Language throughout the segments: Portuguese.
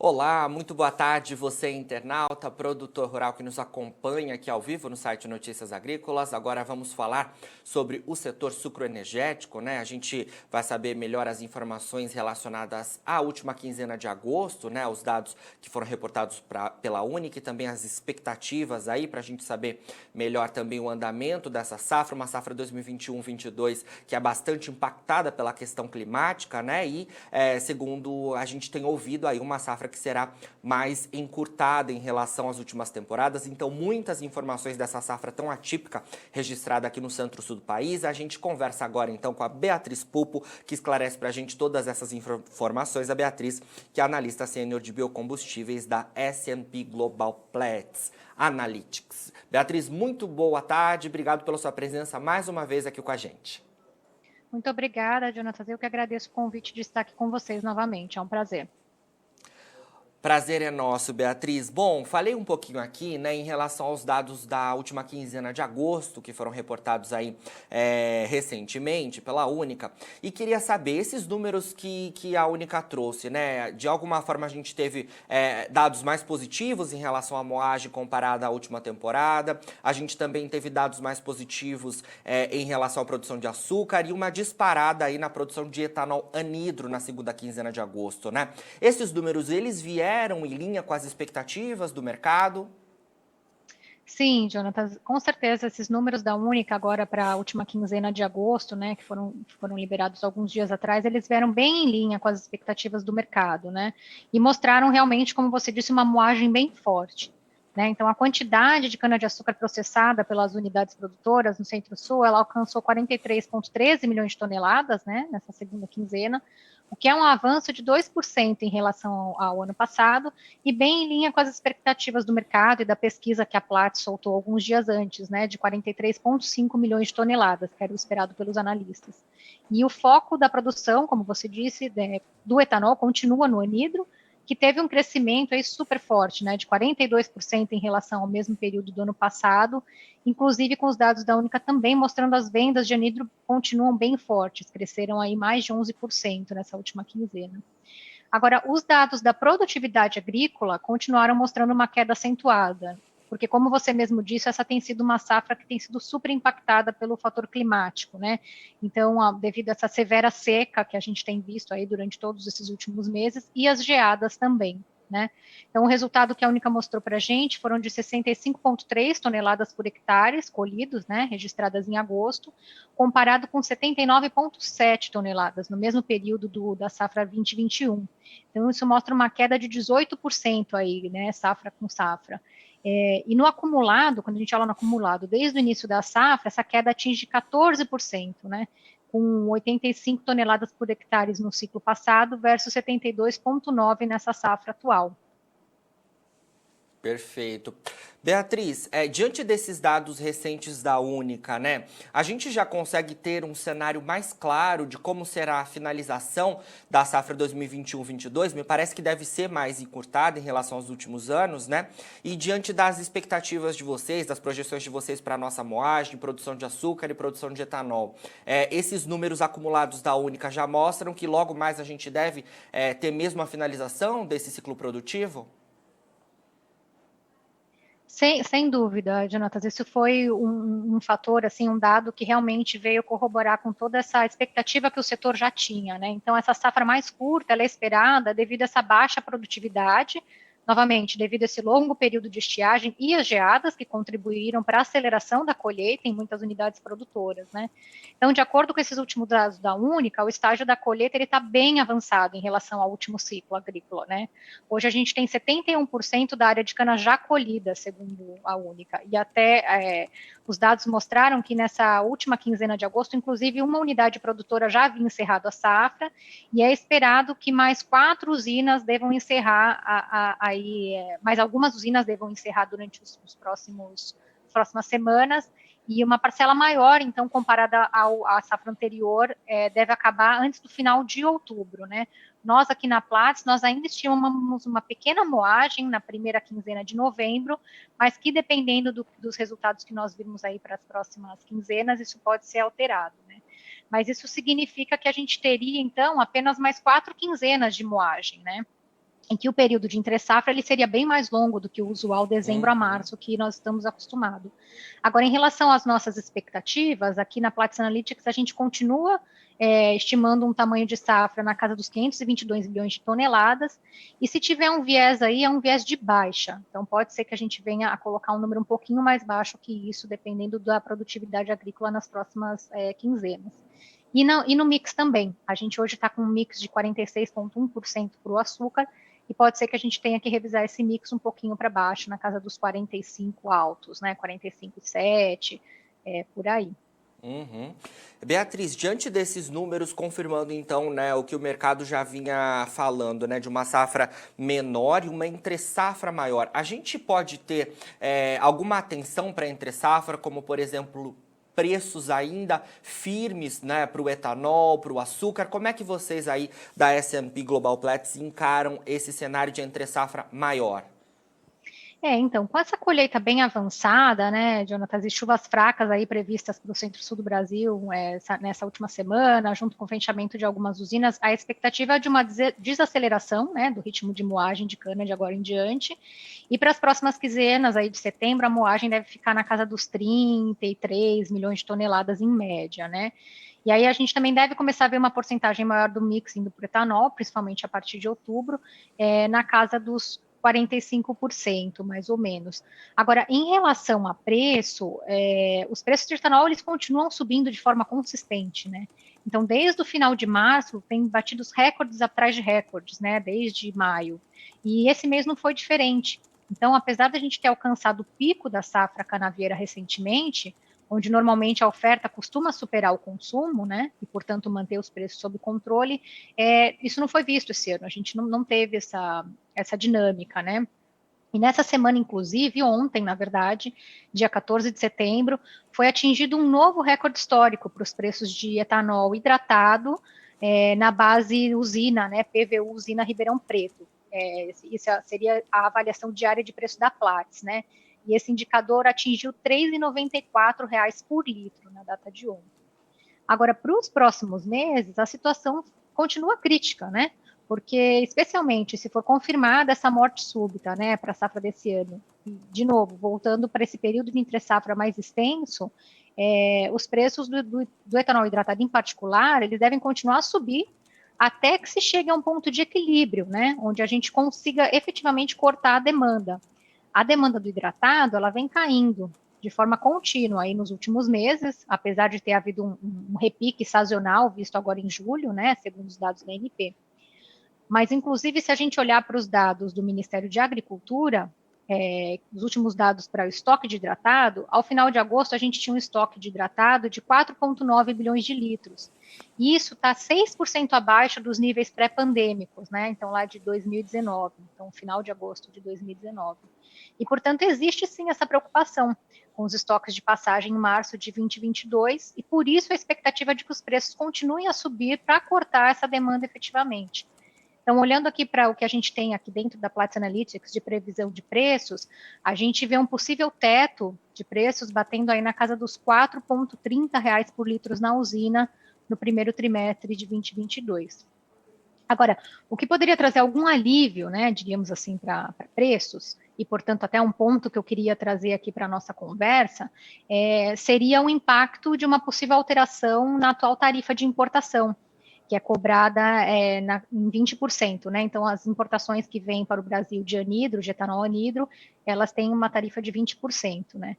Olá, muito boa tarde, você internauta, produtor rural que nos acompanha aqui ao vivo no site Notícias Agrícolas. Agora vamos falar sobre o setor sucroenergético, né? A gente vai saber melhor as informações relacionadas à última quinzena de agosto, né? Os dados que foram reportados pela Unic e também as expectativas aí para a gente saber melhor também o andamento dessa safra, uma safra 2021-22 que é bastante impactada pela questão climática, né? E segundo a gente tem ouvido aí, uma safra que será mais encurtada em relação às últimas temporadas. Então, muitas informações dessa safra tão atípica registrada aqui no centro-sul do país. A gente conversa agora, então, com a Beatriz Pupo, que esclarece para a gente todas essas informações. A Beatriz, que é analista sênior de biocombustíveis da S&P Global Platts Analytics. Beatriz, muito boa tarde. Obrigado pela sua presença mais uma vez aqui com a gente. Muito obrigada, Jonathan. Eu que agradeço o convite de estar aqui com vocês novamente. É um prazer. Prazer é nosso, Beatriz. Bom, falei um pouquinho aqui, né, em relação aos dados da última quinzena de agosto, que foram reportados aí recentemente pela Única, e queria saber, esses números que a Única trouxe, né, de alguma forma a gente teve dados mais positivos em relação à moagem comparada à última temporada, a gente também teve dados mais positivos em relação à produção de açúcar e uma disparada aí na produção de etanol anidro na segunda quinzena de agosto, né? Esses números, eles vieram em linha com as expectativas do mercado? Sim, Jonathan, com certeza esses números da Única agora para a última quinzena de agosto, né, que foram liberados alguns dias atrás, eles vieram bem em linha com as expectativas do mercado, né, e mostraram realmente, como você disse, uma moagem bem forte, né. Então, a quantidade de cana-de-açúcar processada pelas unidades produtoras no Centro-Sul, ela alcançou 43,13 milhões de toneladas, né, nessa segunda quinzena, o que é um avanço de 2% em relação ao ano passado, e bem em linha com as expectativas do mercado e da pesquisa que a Platts soltou alguns dias antes, né, de 43,5 milhões de toneladas, que era o esperado pelos analistas. E o foco da produção, como você disse, do etanol continua no anidro, que teve um crescimento aí super forte, né, de 42% em relação ao mesmo período do ano passado, inclusive com os dados da Única também mostrando as vendas de anidro continuam bem fortes, cresceram aí mais de 11% nessa última quinzena. Agora, os dados da produtividade agrícola continuaram mostrando uma queda acentuada, porque, como você mesmo disse, essa tem sido uma safra que tem sido super impactada pelo fator climático, né? Então, devido a essa severa seca que a gente tem visto aí durante todos esses últimos meses, e as geadas também, né? Então, o resultado que a Única mostrou para a gente foram de 65,3 toneladas por hectare colhidos, né, registradas em agosto, comparado com 79,7 toneladas no mesmo período da safra 2021. Então, isso mostra uma queda de 18% aí, né, safra com safra. E no acumulado, quando a gente olha no acumulado, desde o início da safra, essa queda atinge 14%, né, com 85 toneladas por hectare no ciclo passado versus 72,9 nessa safra atual. Perfeito. Beatriz, diante desses dados recentes da Única, né, a gente já consegue ter um cenário mais claro de como será a finalização da safra 2021-22? Me parece que deve ser mais encurtada em relação aos últimos anos, né? E diante das expectativas de vocês, das projeções de vocês para a nossa moagem, produção de açúcar e produção de etanol, esses números acumulados da Única já mostram que logo mais a gente deve ter mesmo a finalização desse ciclo produtivo? Sem dúvida, Jonatas, isso foi um fator, assim, um dado que realmente veio corroborar com toda essa expectativa que o setor já tinha, né? Então, essa safra mais curta, ela é esperada devido a essa baixa produtividade, novamente, devido a esse longo período de estiagem e as geadas que contribuíram para a aceleração da colheita em muitas unidades produtoras, né? Então, de acordo com esses últimos dados da Única, o estágio da colheita ele está bem avançado em relação ao último ciclo agrícola, né? Hoje a gente tem 71% da área de cana já colhida, segundo a Única, e até os dados mostraram que nessa última quinzena de agosto, inclusive uma unidade produtora já havia encerrado a safra, e é esperado que mais 4 usinas devam encerrar mais algumas usinas devam encerrar durante as próximas semanas, e uma parcela maior, então, comparada à safra anterior, deve acabar antes do final de outubro, né? Nós aqui na Platts, nós ainda estimamos uma pequena moagem na primeira quinzena de novembro, mas que dependendo dos resultados que nós vimos aí para as próximas quinzenas, isso pode ser alterado, né? Mas isso significa que a gente teria, então, apenas mais 4 quinzenas de moagem, né? em que o período de entre-safra ele seria bem mais longo do que o usual dezembro a março, que nós estamos acostumados. Agora, em relação às nossas expectativas, aqui na Platts Analytics, a gente continua estimando um tamanho de safra na casa dos 522 milhões de toneladas, e se tiver um viés aí, é um viés de baixa. Então, pode ser que a gente venha a colocar um número um pouquinho mais baixo que isso, dependendo da produtividade agrícola nas próximas quinzenas. E no mix também. A gente hoje está com um mix de 46,1% para o açúcar, e pode ser que a gente tenha que revisar esse mix um pouquinho para baixo, na casa dos 45 altos, né? 45,7, por aí. Uhum. Beatriz, diante desses números, confirmando então, né, o que o mercado já vinha falando, né, de uma safra menor e uma entre-safra maior, a gente pode ter alguma atenção para entre-safra, como por exemplo preços ainda firmes, né, para o etanol, para o açúcar? Como é que vocês aí da S&P Global Platts encaram esse cenário de entre-safra maior? Então, com essa colheita bem avançada, né, Jonathan, e chuvas fracas aí previstas para o centro-sul do Brasil nessa última semana, junto com o fechamento de algumas usinas, a expectativa é de uma desaceleração, né, do ritmo de moagem de cana de agora em diante, e para as próximas quinzenas aí de setembro, a moagem deve ficar na casa dos 33 milhões de toneladas em média, né. E aí a gente também deve começar a ver uma porcentagem maior do mix indo para o etanol, principalmente a partir de outubro, na casa dos 45%, mais ou menos. Agora, em relação a preço, os preços de etanol, eles continuam subindo de forma consistente, né? Então, desde o final de março, tem batido os recordes atrás de recordes, né? Desde maio. E esse mês não foi diferente. Então, apesar da gente ter alcançado o pico da safra canavieira recentemente, onde normalmente a oferta costuma superar o consumo, né, e portanto manter os preços sob controle, isso não foi visto esse ano, a gente não teve essa dinâmica, né. E nessa semana, inclusive, ontem, na verdade, dia 14 de setembro, foi atingido um novo recorde histórico para os preços de etanol hidratado na base usina, né, PVU Usina Ribeirão Preto. Isso seria a avaliação diária de preço da Platts, né, e esse indicador atingiu R$ 3,94 por litro na data de ontem. Agora, para os próximos meses, a situação continua crítica, né? Porque, especialmente, se for confirmada essa morte súbita, né, para a safra desse ano, e, de novo, voltando para esse período de entre-safra mais extenso, os preços do etanol hidratado em particular, eles devem continuar a subir até que se chegue a um ponto de equilíbrio, né, onde a gente consiga efetivamente cortar a demanda. A demanda do hidratado, ela vem caindo de forma contínua aí nos últimos meses, apesar de ter havido um repique sazonal visto agora em julho, né, segundo os dados da ANP. Mas, inclusive, se a gente olhar para os dados do Ministério de Agricultura, os últimos dados para o estoque de hidratado, ao final de agosto a gente tinha um estoque de hidratado de 4,9 bilhões de litros. E isso está 6% abaixo dos níveis pré-pandêmicos, né? Então, lá de 2019, então, final de agosto de 2019. E, portanto, existe sim essa preocupação com os estoques de passagem em março de 2022, e por isso a expectativa de que os preços continuem a subir para cortar essa demanda efetivamente. Então, olhando aqui para o que a gente tem aqui dentro da Platts Analytics de previsão de preços, a gente vê um possível teto de preços batendo aí na casa dos R$ 4,30 por litro na usina no primeiro trimestre de 2022. Agora, o que poderia trazer algum alívio, né, digamos assim, para preços, e, portanto, até um ponto que eu queria trazer aqui para a nossa conversa, seria o impacto de uma possível alteração na atual tarifa de importação, que é cobrada em 20%, né? Então, as importações que vêm para o Brasil de anidro, de etanol anidro, elas têm uma tarifa de 20%, né?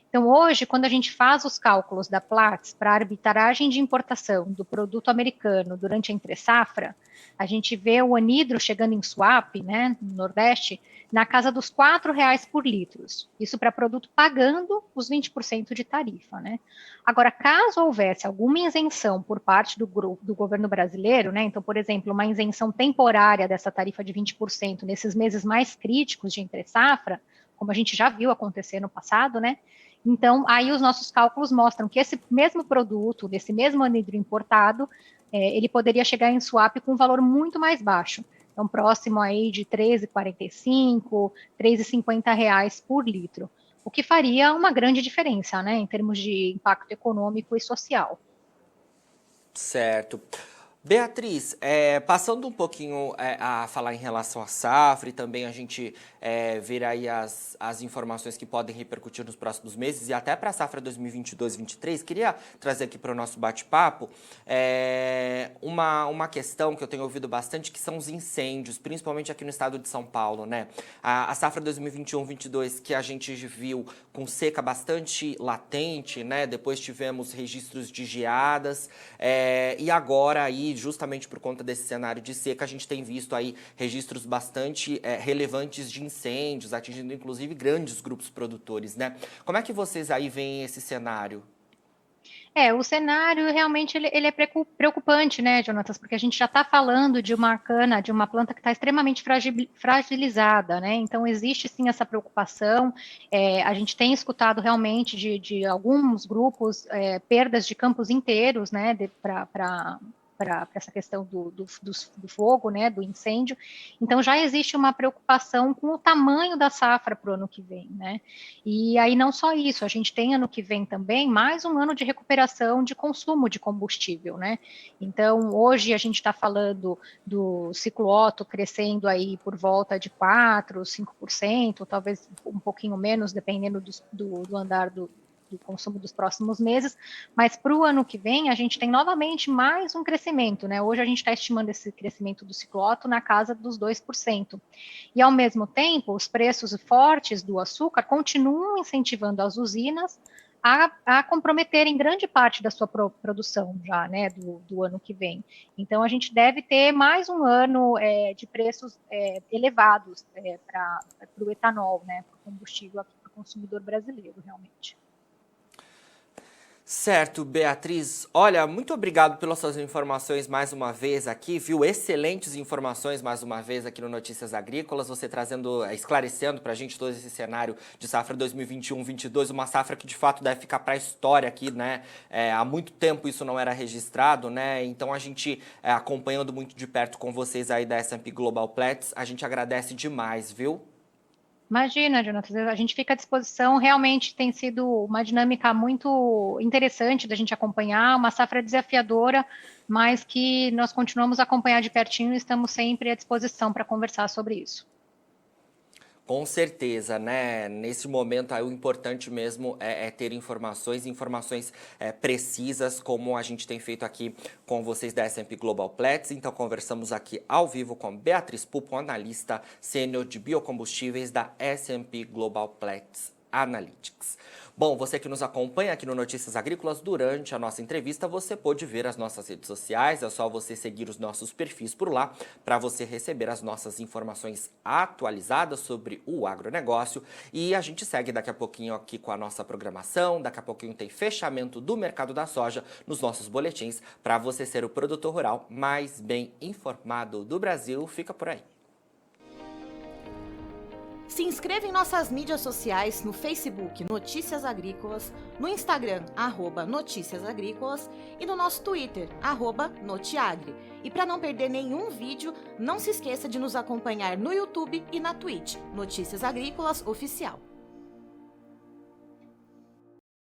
Então, hoje, quando a gente faz os cálculos da Platts para a arbitragem de importação do produto americano durante a entre-safra, a gente vê o anidro chegando em swap, né, no Nordeste, na casa dos R$ 4,00 por litro. Isso para produto pagando os 20% de tarifa, né? Agora, caso houvesse alguma isenção por parte do governo brasileiro, né, então, por exemplo, uma isenção temporária dessa tarifa de 20% nesses meses mais críticos de entre-safra, como a gente já viu acontecer no passado, né? Então, aí os nossos cálculos mostram que esse mesmo produto, desse mesmo anidro importado, ele poderia chegar em swap com um valor muito mais baixo. Então, próximo aí de R$ 13,45, R$ 3,50 por litro. O que faria uma grande diferença, né, em termos de impacto econômico e social. Certo. Beatriz, passando um pouquinho a falar em relação à safra e também a gente ver aí as informações que podem repercutir nos próximos meses e até para a safra 2022-23, queria trazer aqui para o nosso bate-papo uma questão que eu tenho ouvido bastante, que são os incêndios, principalmente aqui no estado de São Paulo, né? A safra 2021-22 que a gente viu com seca bastante latente, né? Depois tivemos registros de geadas e agora aí, justamente por conta desse cenário de seca, a gente tem visto aí registros bastante relevantes de incêndios, atingindo inclusive grandes grupos produtores, né? Como é que vocês aí veem esse cenário? O cenário realmente ele é preocupante, né, Jonatas? Porque a gente já está falando de uma cana, de uma planta que está extremamente fragilizada, né? Então existe sim essa preocupação. A gente tem escutado realmente de alguns grupos perdas de campos inteiros, né, para essa questão do fogo, né, do incêndio. Então já existe uma preocupação com o tamanho da safra para o ano que vem, né? E aí não só isso, a gente tem ano que vem também mais um ano de recuperação de consumo de combustível, né? Então hoje a gente está falando do ciclo Otto crescendo aí por volta de 4%, 5%, talvez um pouquinho menos, dependendo do andar do consumo dos próximos meses, mas para o ano que vem a gente tem novamente mais um crescimento, né? Hoje a gente está estimando esse crescimento do ciclo Otto na casa dos 2%. E ao mesmo tempo, os preços fortes do açúcar continuam incentivando as usinas a comprometerem grande parte da sua produção já, né, do ano que vem. Então a gente deve ter mais um ano de preços elevados para o etanol, né, para o combustível aqui para o consumidor brasileiro, realmente. Certo, Beatriz. Olha, muito obrigado pelas suas informações mais uma vez aqui, viu? Excelentes informações mais uma vez aqui no Notícias Agrícolas, você esclarecendo para a gente todo esse cenário de safra 2021-22, uma safra que de fato deve ficar para a história aqui, né? Há muito tempo isso não era registrado, né? Então a gente acompanhando muito de perto com vocês aí da S&P Global Platts, a gente agradece demais, viu? Imagina, Jonathan, a gente fica à disposição. Realmente tem sido uma dinâmica muito interessante da gente acompanhar, uma safra desafiadora, mas que nós continuamos a acompanhar de pertinho e estamos sempre à disposição para conversar sobre isso. Com certeza, né? Nesse momento aí, o importante mesmo é ter informações precisas, como a gente tem feito aqui com vocês da S&P Global Platts. Então, conversamos aqui ao vivo com Beatriz Pupo, analista sênior de biocombustíveis da S&P Global Platts Analytics. Bom, você que nos acompanha aqui no Notícias Agrícolas, durante a nossa entrevista, você pode ver as nossas redes sociais, é só você seguir os nossos perfis por lá, para você receber as nossas informações atualizadas sobre o agronegócio. E a gente segue daqui a pouquinho aqui com a nossa programação, daqui a pouquinho tem fechamento do mercado da soja nos nossos boletins, para você ser o produtor rural mais bem informado do Brasil. Fica por aí. Se inscreva em nossas mídias sociais no Facebook Notícias Agrícolas, no Instagram @Notícias Agrícolas e no nosso Twitter @Notiagre. E para não perder nenhum vídeo, não se esqueça de nos acompanhar no YouTube e na Twitch, Notícias Agrícolas Oficial.